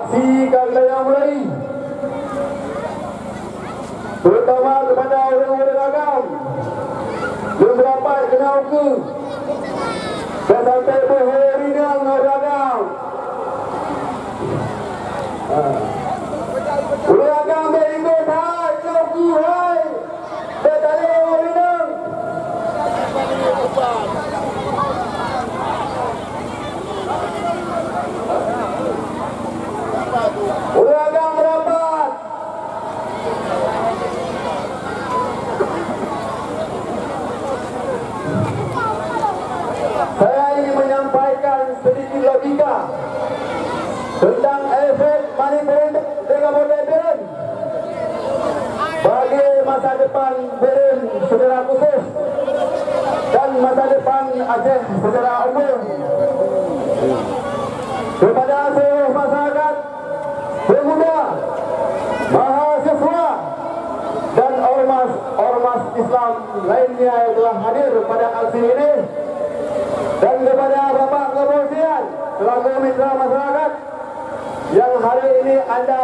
aksi kami yang mulai, terutama kepada orang-orang agam yang dapat kenal ke sampai berhari dengan orang agam. Orang agam beringgut hai kenal ke hai bertanya orang ini. Orang agam merapat. Saya ingin menyampaikan sedikit logika tentang efek money point dengan modern bagi masa depan Beren secara khusus dan masa depan Aceh secara umum. Kepada seluruh masyarakat, pemuda, mahasiswa dan ormas Islam lainnya yang telah hadir pada aksi ini, dan kepada Bapak Kepolisian selaku mitra masyarakat yang hari ini Anda